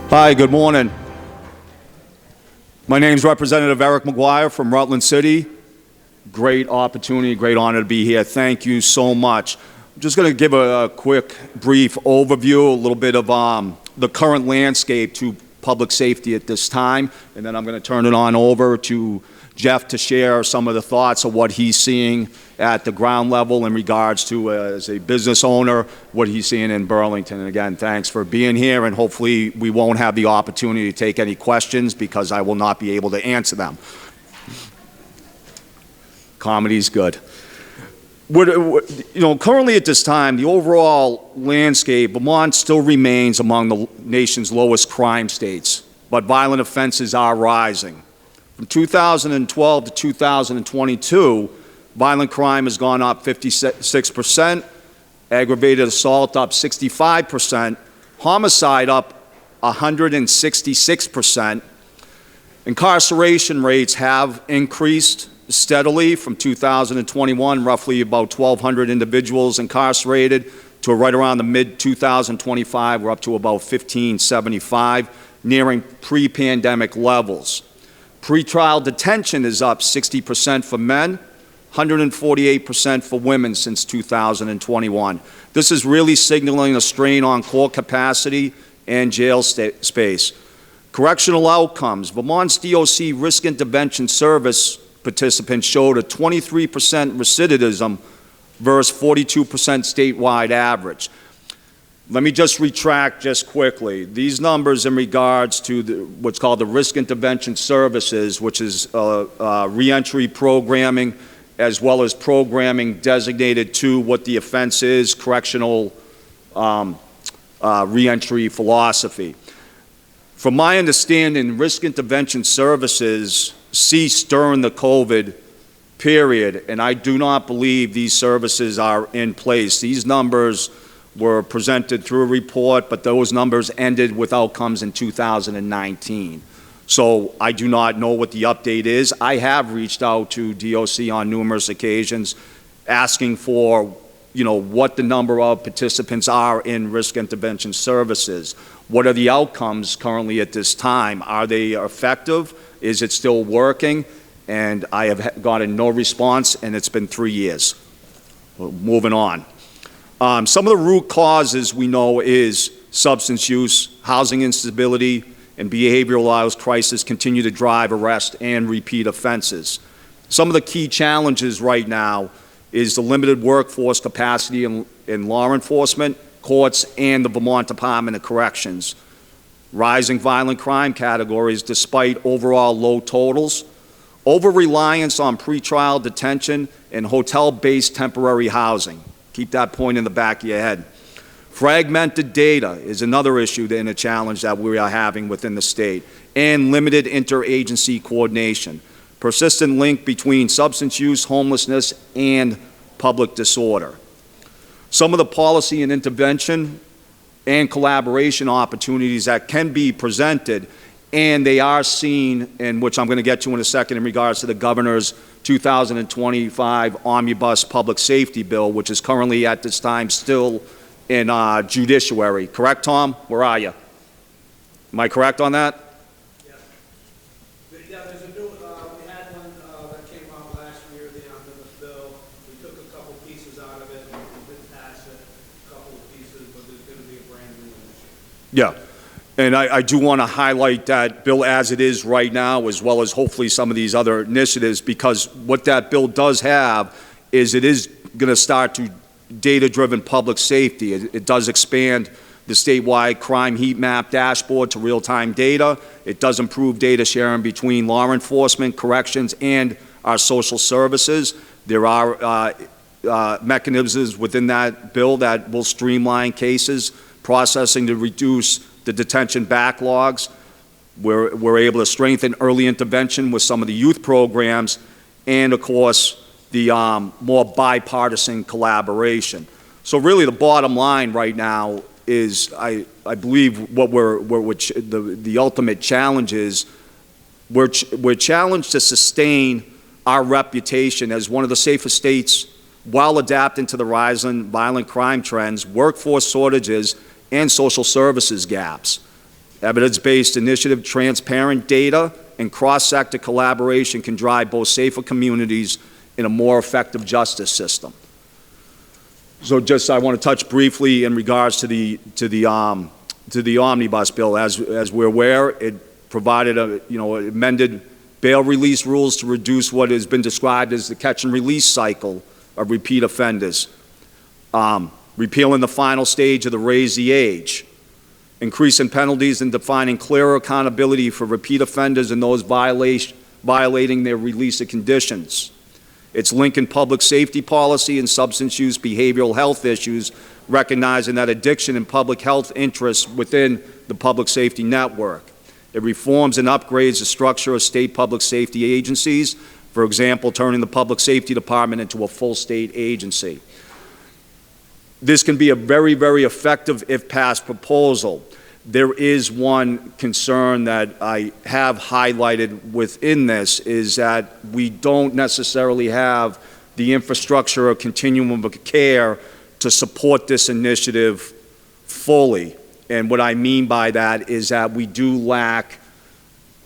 Hi, good morning. My name is Representative Eric Magwire from Rutland City. Great opportunity, great honor to be here. Thank you so much. I'm just going to give a quick, brief overview, a little bit of the current landscape to public safety at this time, and then I'm going to turn it on over to Jeff to share some of the thoughts of what he's seeing at the ground level in regards to, as a business owner, what he's seeing in Burlington. And again, thanks for being here, and hopefully we won't have the opportunity to take any questions because I will not be able to answer them. Comedy's good. Currently at this time, the overall landscape, Vermont still remains among the nation's lowest crime states, but violent offenses are rising. From 2012 to 2022, violent crime has gone up 56%, aggravated assault up 65%, homicide up 166%. Incarceration rates have increased steadily from 2021, roughly about 1,200 individuals incarcerated, to right around the mid-2025, we're up to about 1,575, nearing pre-pandemic levels. Pretrial detention is up 60% for men, 148% for women since 2021. This is really signaling a strain on court capacity and jail space. Correctional outcomes. Vermont's DOC Risk Intervention Service participants showed a 23% recidivism versus 42% statewide average. Let me just retract just quickly. These numbers in regards to what's called the Risk Intervention Services, which is reentry programming, as well as programming designated to what the offense is, correctional reentry philosophy. From my understanding, Risk Intervention Services ceased during the COVID period, and I do not believe these services are in place. These numbers were presented through a report, but those numbers ended with outcomes in 2019. So I do not know what the update is. I have reached out to DOC on numerous occasions asking for, what the number of participants are in risk intervention services. What are the outcomes currently at this time? Are they effective? Is it still working? And I have gotten no response, and it's been 3 years. Moving on. Some of the root causes we know is substance use, housing instability, and behavioral crisis continue to drive arrest and repeat offenses. Some of the key challenges right now is the limited workforce capacity in law enforcement, courts, and the Vermont Department of Corrections. Rising violent crime categories despite overall low totals, over-reliance on pretrial detention, and hotel-based temporary housing. Keep that point in the back of your head. Fragmented data is another issue and a challenge that we are having within the state, and limited interagency coordination. Persistent link between substance use, homelessness, and public disorder. Some of the policy and intervention and collaboration opportunities that can be presented, and they are seen, in which I'm going to get to in a second in regards to the governor's 2025 Omnibus Public Safety Bill, which is currently at this time still in judiciary. Correct, Tom? Where are you? Am I correct on that? Yeah. Yeah, there's a bill, we had one that came out last year, the Omnibus bill. We took a couple pieces out of it and we did pass it, a couple of pieces, but there's going to be a brand new one this year. Yeah. And I do want to highlight that bill as it is right now, as well as hopefully some of these other initiatives, because what that bill does have is it is going to start to data-driven public safety. It does expand the statewide crime heat map dashboard to real-time data. It does improve data sharing between law enforcement, corrections, and our social services. There are mechanisms within that bill that will streamline cases, processing to reduce the detention backlogs. We're able to strengthen early intervention with some of the youth programs, and of course, the more bipartisan collaboration. So really the bottom line right now is I believe what the ultimate challenge is, we're challenged to sustain our reputation as one of the safest states while adapting to the rising violent crime trends, workforce shortages, and social services gaps. Evidence-based initiative, transparent data, and cross-sector collaboration can drive both safer communities and a more effective justice system. So just, I want to touch briefly in regards to the omnibus bill. As we're aware, it provided amended bail release rules to reduce what has been described as the catch and release cycle of repeat offenders. Repealing the final stage of the raise the age, increasing penalties and defining clearer accountability for repeat offenders and those violating their release conditions. It's linking public safety policy and substance use behavioral health issues, recognizing that addiction and public health interests within the public safety network. It reforms and upgrades the structure of state public safety agencies, for example, turning the Public Safety Department into a full state agency. This can be a very, very effective, if passed, proposal. There is one concern that I have highlighted within this, is that we don't necessarily have the infrastructure or continuum of care to support this initiative fully. And what I mean by that is that we do lack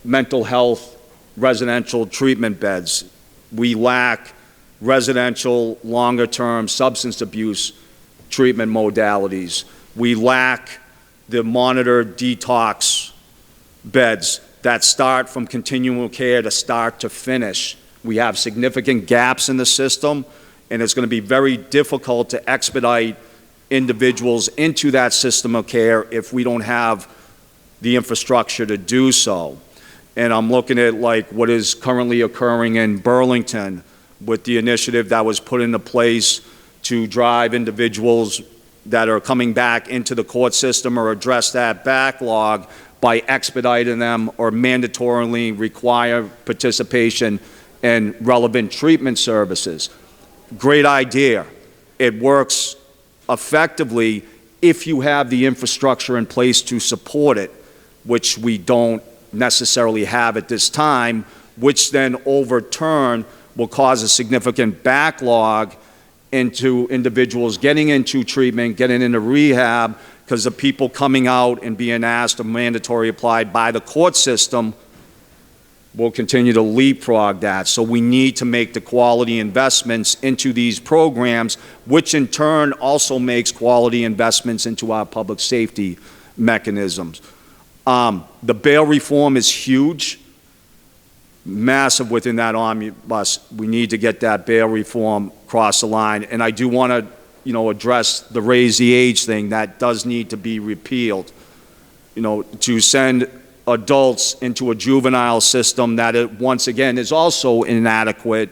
mental health residential treatment beds. We lack residential longer-term substance abuse treatment modalities. We lack the monitored detox beds that start from continuum care to start to finish. We have significant gaps in the system, and it's going to be very difficult to expedite individuals into that system of care if we don't have the infrastructure to do so. And I'm looking at like what is currently occurring in Burlington with the initiative that was put into place to drive individuals that are coming back into the court system or address that backlog by expediting them or mandatorily require participation in relevant treatment services. Great idea. It works effectively if you have the infrastructure in place to support it, which we don't necessarily have at this time, which then over turn will cause a significant backlog into individuals getting into treatment, getting into rehab, because the people coming out and being asked or mandatory applied by the court system will continue to leapfrog that. So we need to make the quality investments into these programs, which in turn also makes quality investments into our public safety mechanisms. The bail reform is huge, massive within that omnibus. We need to get that bail reform across the line. And I do want to, address the raise the age thing. That does need to be repealed. To send adults into a juvenile system that once again is also inadequate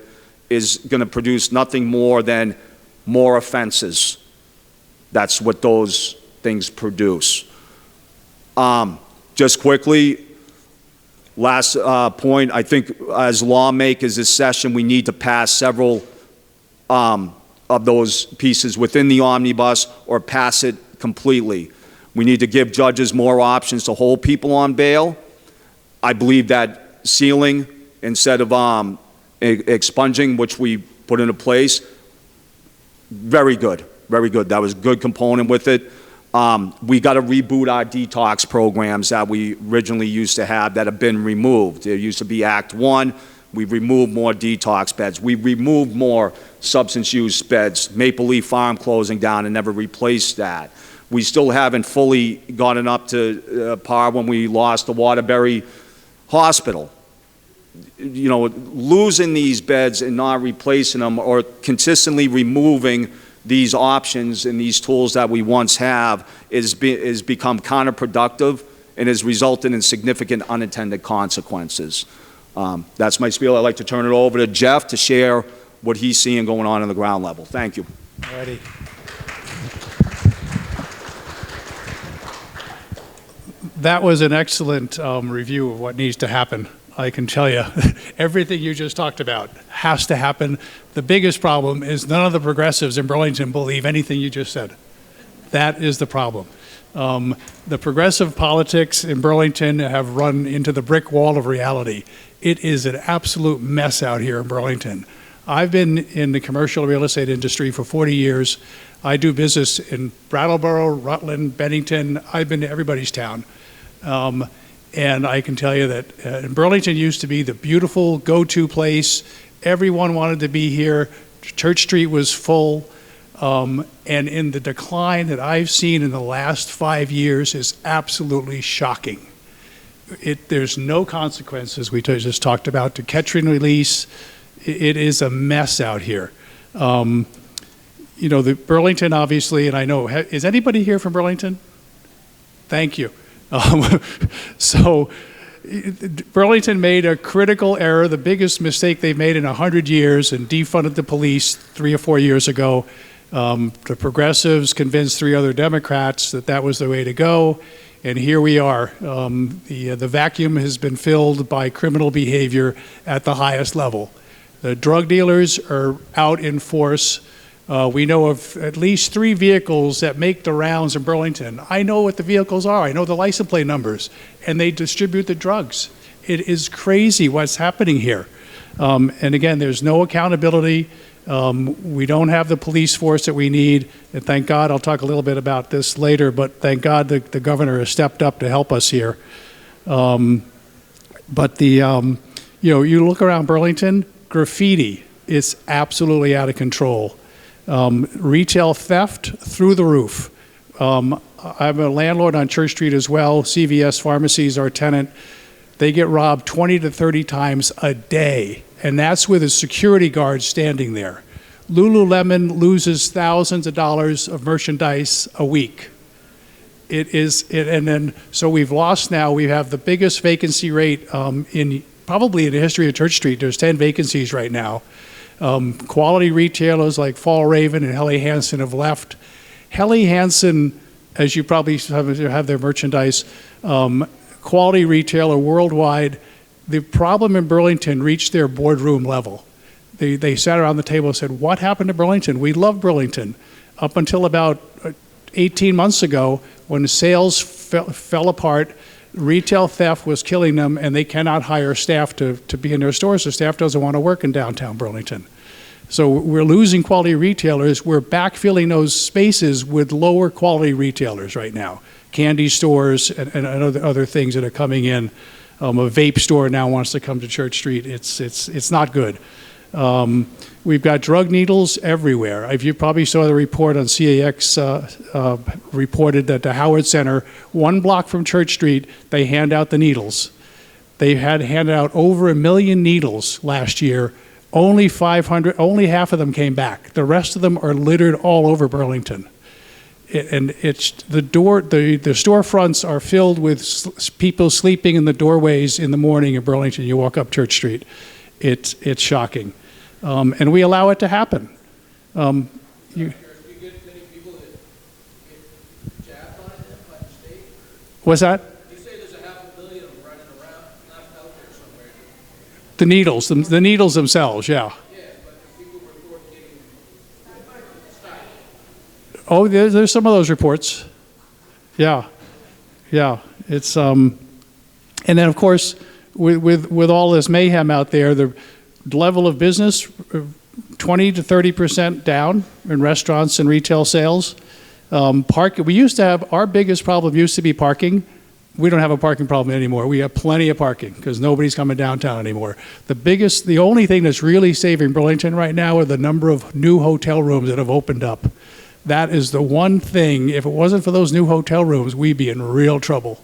is going to produce nothing more than more offenses. That's what those things produce. Just quickly, last point, I think as lawmakers this session, we need to pass several of those pieces within the omnibus or pass it completely. We need to give judges more options to hold people on bail. I believe that sealing instead of expunging, which we put into place, very good, very good. That was a good component with it. We got to reboot our detox programs that we originally used to have that have been removed. There used to be Act 1. We've removed more detox beds. We've removed more substance use beds. Maple Leaf Farm closing down and never replaced that. We still haven't fully gotten up to par when we lost the Waterbury Hospital. Losing these beds and not replacing them or consistently removing these options and these tools that we once have is become counterproductive and has resulted in significant unintended consequences. That's my spiel. I'd like to turn it over to Jeff to share what he's seeing going on the ground level. Thank you. Alrighty. That was an excellent review of what needs to happen. I can tell you, everything you just talked about has to happen. The biggest problem is none of the progressives in Burlington believe anything you just said. That is the problem. The progressive politics in Burlington have run into the brick wall of reality. It is an absolute mess out here in Burlington. I've been in the commercial real estate industry for 40 years. I do business in Brattleboro, Rutland, Bennington. I've been to everybody's town. And I can tell you that Burlington used to be the beautiful go-to place. Everyone wanted to be here. Church Street was full. And in the decline that I've seen in the last 5 years is absolutely shocking. There's no consequences, we just talked about, to catch and release. It is a mess out here. You know, the Burlington, obviously, and I know, is anybody here from Burlington? Thank you. So Burlington made a critical error, the biggest mistake they've made in 100 years, and defunded the police 3 or 4 years ago. The progressives convinced 3 other Democrats that that was the way to go, and here we are. The vacuum has been filled by criminal behavior at the highest level. The drug dealers are out in force. We know of at least 3 vehicles that make the rounds in Burlington. I know what the vehicles are. I know the license plate numbers, and they distribute the drugs. It is crazy what's happening here. And again, there's no accountability. We don't have the police force that we need. And thank God, I'll talk a little bit about this later, but thank God the governor has stepped up to help us here. But you know, you look around Burlington, graffiti is absolutely out of control. Retail theft through the roof. I'm a landlord on Church Street as well. CVS Pharmacy is our tenant. They get robbed 20 to 30 times a day, and that's with a security guard standing there. Lululemon loses thousands of dollars of merchandise a week. And then, so we've lost now, we have the biggest vacancy rate probably in the history of Church Street. There's 10 vacancies right now. Quality retailers like Fall Raven and Helly Hansen have left. Helly Hansen, as you probably have their merchandise, quality retailer worldwide. The problem in Burlington reached their boardroom level. They sat around the table and said, what happened to Burlington? We love Burlington. Up until about 18 months ago, when sales fell apart, retail theft was killing them, and they cannot hire staff to be in their stores. The staff doesn't want to work in downtown Burlington. So we're losing quality retailers. We're backfilling those spaces with lower quality retailers right now. Candy stores and other things that are coming in. A vape store now wants to come to Church Street. It's not good. We've got drug needles everywhere. You probably saw the report on CAX reported that the Howard Center, 1 block from Church Street, they hand out the needles. They had handed out over 1 million needles last year. Only 500, only half of them came back. The rest of them are littered all over Burlington. The storefronts are filled with people sleeping in the doorways in the morning in Burlington. You walk up Church Street. It's shocking. And we allow it to happen. Do you get many people that get jabbed on it by the state? What's that? You say there's 500,000 running around, left out there somewhere. The needles themselves, yeah. Yeah, but people report getting stopped. Oh, there's some of those reports. Yeah. It's and then of course with all this mayhem out there, the level of business 20 to 30% down in restaurants and retail sales. We used to have, our biggest problem used to be parking. We don't have a parking problem anymore. We have plenty of parking because nobody's coming downtown anymore. The only thing that's really saving Burlington right now are the number of new hotel rooms that have opened up. That is the one thing. If it wasn't for those new hotel rooms, we'd be in real trouble.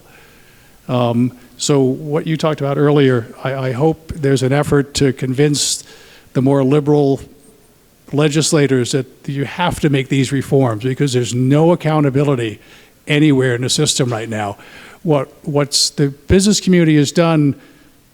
So what you talked about earlier, I hope there's an effort to convince the more liberal legislators that you have to make these reforms because there's no accountability anywhere in the system right now. What's the business community has done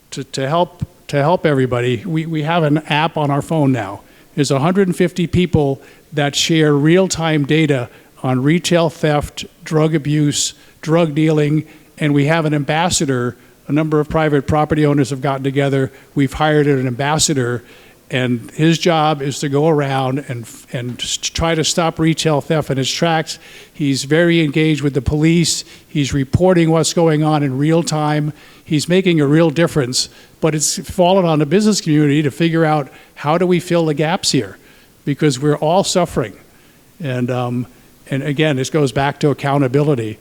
to help everybody, we have an app on our phone now. There's 150 people that share real-time data on retail theft, drug abuse, drug dealing, and we have an ambassador. A number of private property owners have gotten together. We've hired an ambassador, and his job is to go around and try to stop retail theft in its tracks. He's very engaged with the police. He's reporting what's going on in real time. He's making a real difference, but it's fallen on the business community to figure out how do we fill the gaps here, because we're all suffering. And again, this goes back to accountability.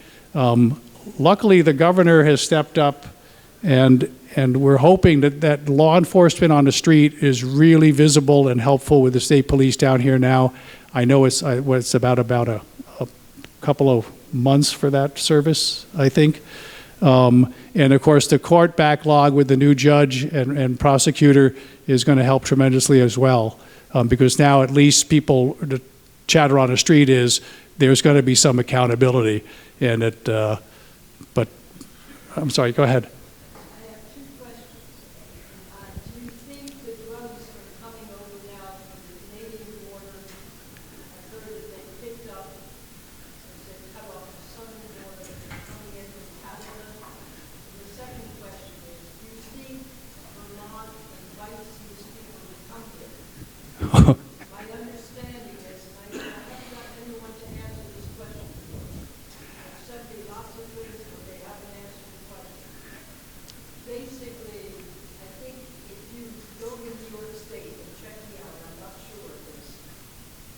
luckily, the governor has stepped up, and we're hoping that law enforcement on the street is really visible and helpful with the state police down here now. I know it's about a couple of months for that service, I think. And of course, the court backlog with the new judge and prosecutor is going to help tremendously as well, because now at least people, the chatter on the street is there's going to be some accountability. And but I'm sorry, go ahead. I have two questions. Do you think the drugs are coming over now from the Canadian border? I've heard that they picked up, as they cut off the southern border, coming in from Canada. And the second question is, do you think Vermont invites these people to come here? My understanding is, and I haven't got anyone to answer this question, I've sent me lots of things, but they haven't answered the question. Basically, I think if you go to New York State and check me out, I'm not sure of this,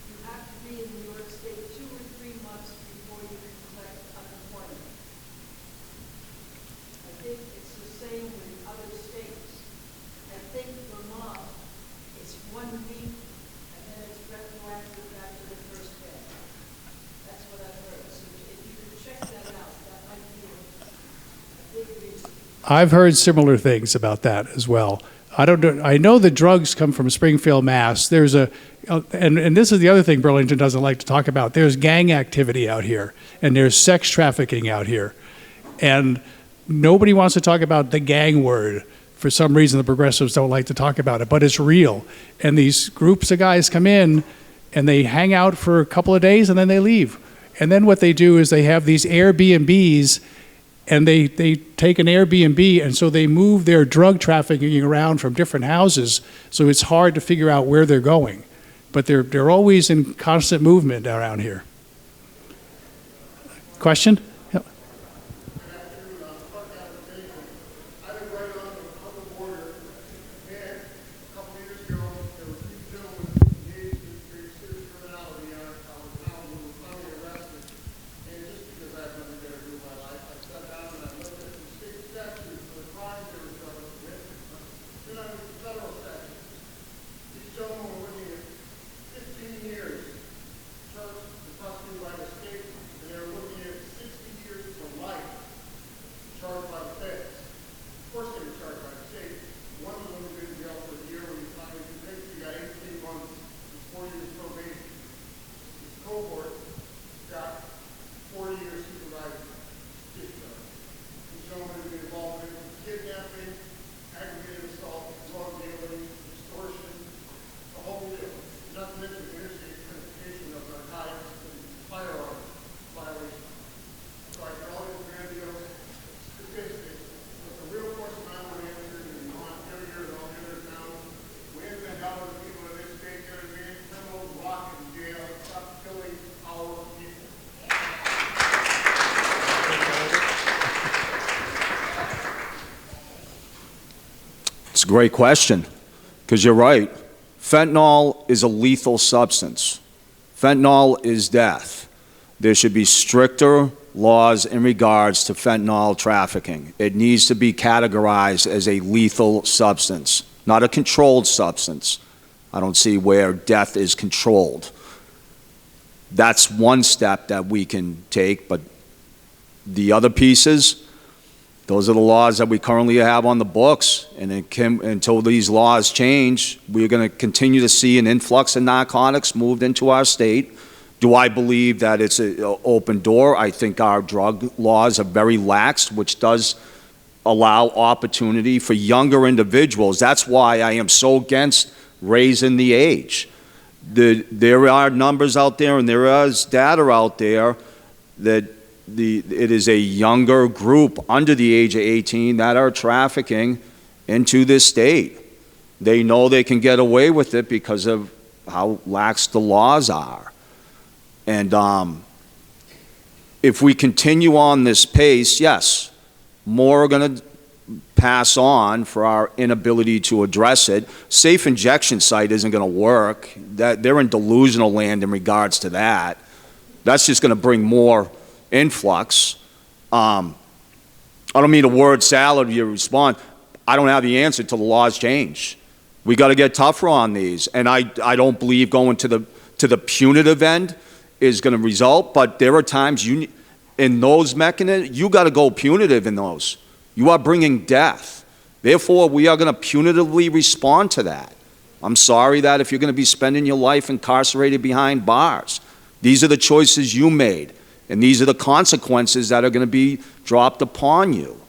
you have to be in New York State 2 or 3 months before you can collect unemployment. I think it's the same with other states. I think Vermont, it's 1 week, and then it's retroactive back to the first day. That's what I've heard. So if you could check that out, that might be a big reason. I've heard similar things about that as well. I know the drugs come from Springfield, Mass. There's and this is the other thing Burlington doesn't like to talk about. There's gang activity out here, and there's sex trafficking out here. And nobody wants to talk about the gang word. For some reason, the progressives don't like to talk about it, but it's real. And these groups of guys come in, and they hang out for a couple of days, and then they leave. And then what they do is they have these Airbnbs, and they take an Airbnb, and so they move their drug trafficking around from different houses, so it's hard to figure out where they're going. But they're always in constant movement around here. Question? Yep. It's a great question, because you're right. Fentanyl is a lethal substance. Fentanyl is death. There should be stricter laws in regards to fentanyl trafficking. It needs to be categorized as a lethal substance, not a controlled substance. I don't see where death is controlled. That's one step that we can take, but the other pieces, those are the laws that we currently have on the books, and until these laws change, we're going to continue to see an influx of narcotics moved into our state. Do I believe that it's an open door? I think our drug laws are very lax, which does allow opportunity for younger individuals. That's why I am so against raising the age. There are numbers out there, and there is data out there that it is a younger group under the age of 18 that are trafficking into this state. They know they can get away with it because of how lax the laws are. And if we continue on this pace, yes, more are going to pass on for our inability to address it. Safe injection site isn't going to work. They're in delusional land in regards to that. That's just going to bring more influx. I don't mean a word salad, you respond. I don't have the answer till the laws change. We got to get tougher on these, and I don't believe going to the punitive end is going to result, but there are times in those mechanisms, you got to go punitive in those. You are bringing death. Therefore, we are going to punitively respond to that. I'm sorry that if you're going to be spending your life incarcerated behind bars, these are the choices you made, and these are the consequences that are going to be dropped upon you.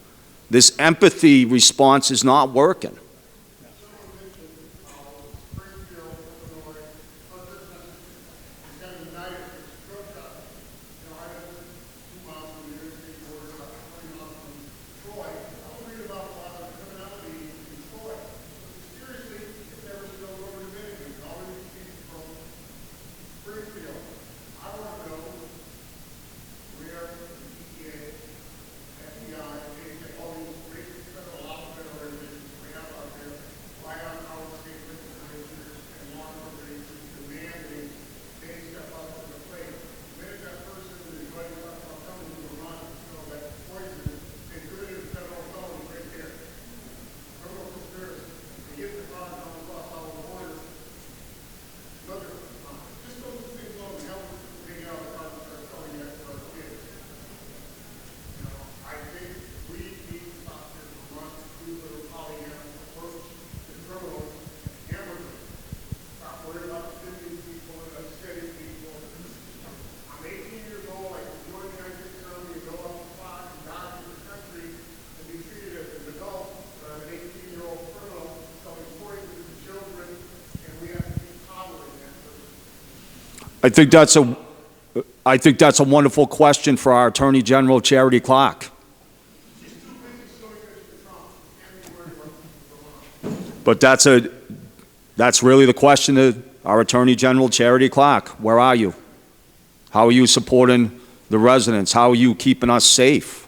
This empathy response is not working. I think that's a wonderful question for our Attorney General, Charity Clark. But that's really the question to our Attorney General, Charity Clark. Where are you? How are you supporting the residents? How are you keeping us safe?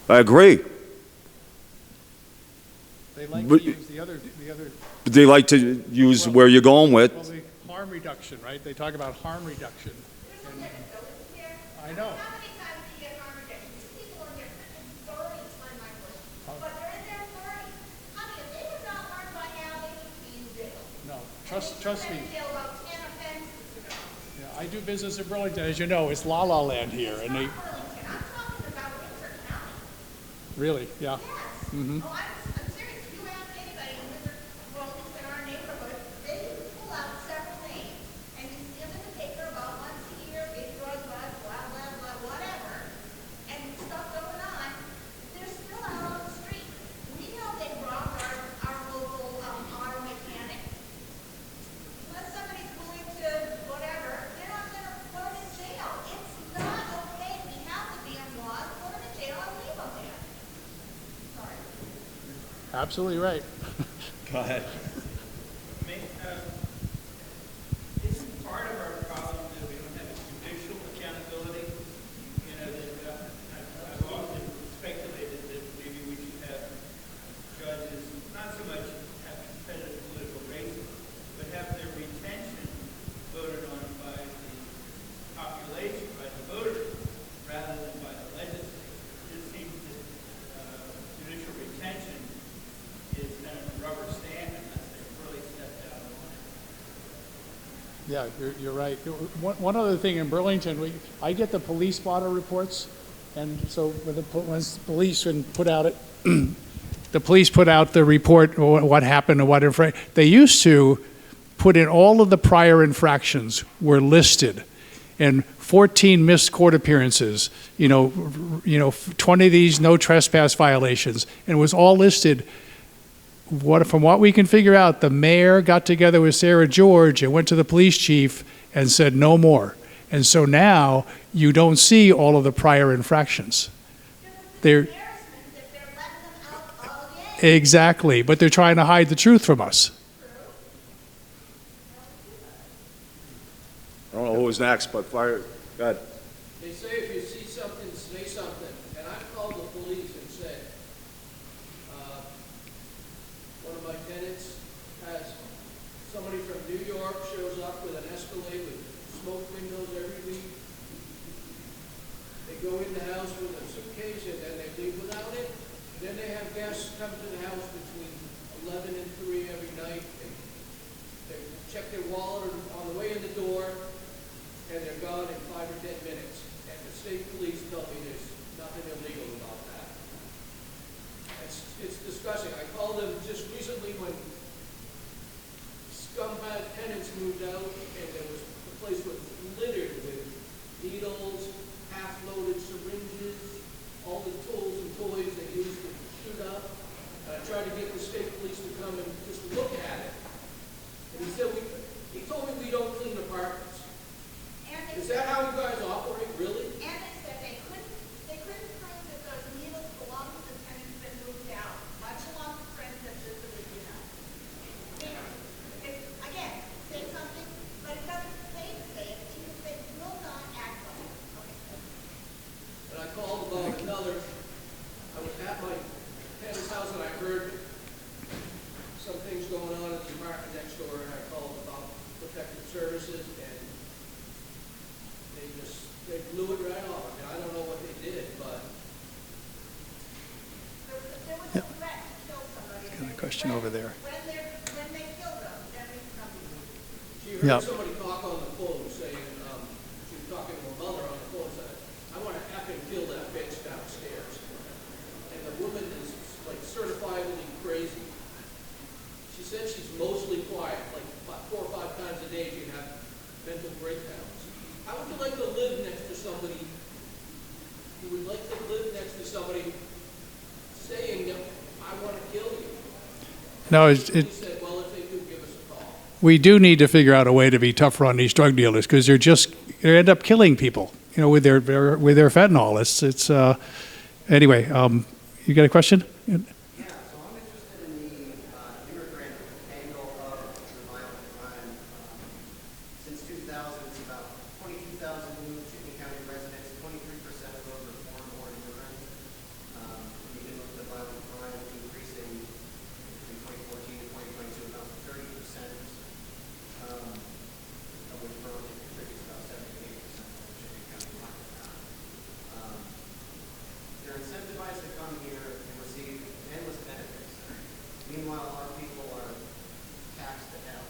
I agree. They like to use the other. They like to use where you're going with. Well, the harm reduction, right? They talk about harm reduction. I know. How many times do you get harm reduction? These people in here freaking thoroughly explain my question. But they're in their 30s. How many, if they have not learned by now, they need to be in jail. No, trust me. In jail about 10 offenses ago. Yeah, I do business in Burlington, as you know. It's La La Land here, and they. Burlington, I'm talking about Winter County. Really, yeah. Yes. Mm-hmm. Oh, I'm serious. If you ask anybody in Winter, Burlington, our neighborhood, they pull out several names. And you see them in the paper about once a year, big drug bust, blah, blah, blah, whatever. And stuff going on. They're still out on the street. We know they robbed our local auto mechanic. Unless somebody's willing to whatever, they're not going to put them in jail. It's not okay. We have the damn laws. Put them in jail and leave them there. Sorry. Absolutely right. Go ahead. Isn't part of our problem that we don't have judicial accountability? You know, that I've often speculated that maybe we should have judges not so much have competitive political races, but have their retention voted on by the population, by the voters, rather than by the legislature. It seems that judicial retention is kind of a rubber stamp unless they've really stepped out of line. Yeah, you're right. One other thing in Burlington, I get the police blotter reports, And so when the police put out it, the police put out the report, what happened and what they used to put in all of the prior infractions were listed, and 14 missed court appearances, 20 of these no trespass violations, and it was all listed. From what we can figure out, the mayor got together with Sarah George and went to the police chief and said no more. And so now you don't see all of the prior infractions. They're exactly, but they're trying to hide the truth from us. I don't know who was next, but fire, go ahead. They say if you see something, say something. And I called the police and said, one of my tenants has somebody from New York shows up with an Escalade with smoke windows every week. They go in the house with a suitcase and then they leave without it. Then they have guests come to the house between 11 and 3 every night. They check their wallet on the way in the door, and they're gone in 5 or 10 minutes. And the state police tell me there's nothing illegal about that. It's disgusting. I called them just recently when scumbag tenants moved out, and the place was littered with needles, half-loaded syringes, all the tools and toys they used to shoot up. And I tried to get the state police to come and just look at it. And he said, he told me we don't clean apartments. Is that how you guys operate, really? And they said they couldn't prove that those needles belonged to the tenants that moved out, much along the friends that visited, Again, say something, but it doesn't say to say it, even say will not act on it. Okay. And I called about another, I was at my tenant's house and I heard some things going on in the apartment next door, and I called about protective services, and they blew it right off. I mean, I don't know what they did, but There was a threat to kill somebody. Got a question over there. When they killed them, there was something. she heard Yeah. somebody talk on the phone saying, she was talking to her mother on the phone, said, I want to effing kill that bitch downstairs. And the woman is like certifiably crazy. She said she's mostly quiet, like 4 or 5 times a day she'd have mental breakdowns. How would you like to live next to somebody? You would like to live next to somebody saying, I want to kill you. No, He said, well, if they do, give us a call. we do need to figure out a way to be tougher on these drug dealers, because they end up killing people, with their fentanyl. Anyway, you got a question? Yeah, so I'm interested in the immigrant angle of the violent crime. Since 2000, it's about 22,000 new Chittenden County residents, 23% of those are foreign-born immigrants. You can look at the violent crime increasing in 2014 to 2022 about 30%, of which Burlington contributes about 78% of the Chittenden County market. They're incentivized to come here and receive endless benefits. Meanwhile, our people are taxed to hell.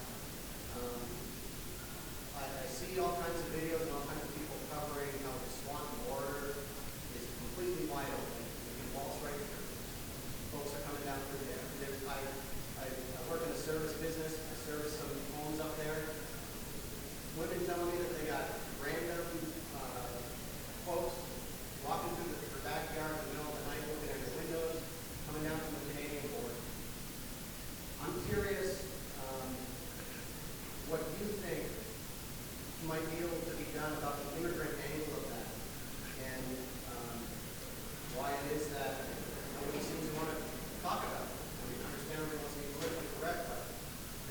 I see all kinds of videos and all kinds of people covering how the Swan border is completely wide open. You can waltz right through. Folks are coming down through there. I work in the service business. I service some homes up there. Women telling me that they got random folks walking through their backyard in the middle of the night, looking at their windows, coming down from the Canadian border. I'm curious what you think might be able to be done about the immigrant angle of that, and why it is that nobody seems to want to talk about it. I mean, understandably, it wants to be politically correct, but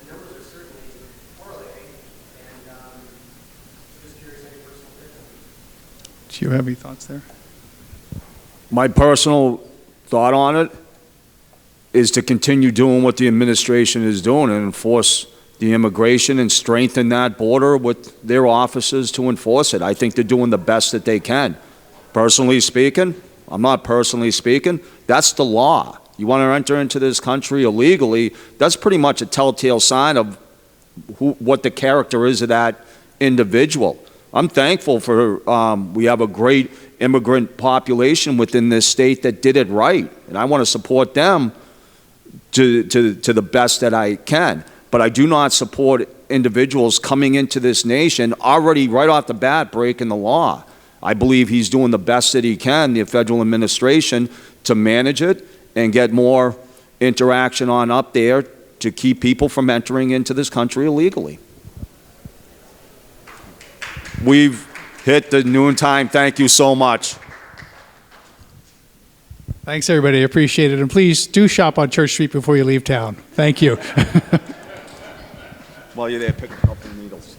the numbers are certainly correlating, and just curious any personal opinion. Do you have any thoughts there? My personal thought on it is to continue doing what the administration is doing and enforce the immigration and strengthen that border with their officers to enforce it. I think they're doing the best that they can. Personally speaking, I'm not personally speaking, that's the law. You want to enter into this country illegally, that's pretty much a telltale sign of what the character is of that individual. I'm thankful for, we have a great immigrant population within this state that did it right, and I want to support them to the best that I can. But I do not support individuals coming into this nation already right off the bat breaking the law. I believe he's doing the best that he can, the federal administration, to manage it and get more interaction on up there to keep people from entering into this country illegally. We've hit the noon time. Thank you so much. Thanks, everybody. Appreciate it. And please do shop on Church Street before you leave town. Thank you. While you're there, pick a couple of needles.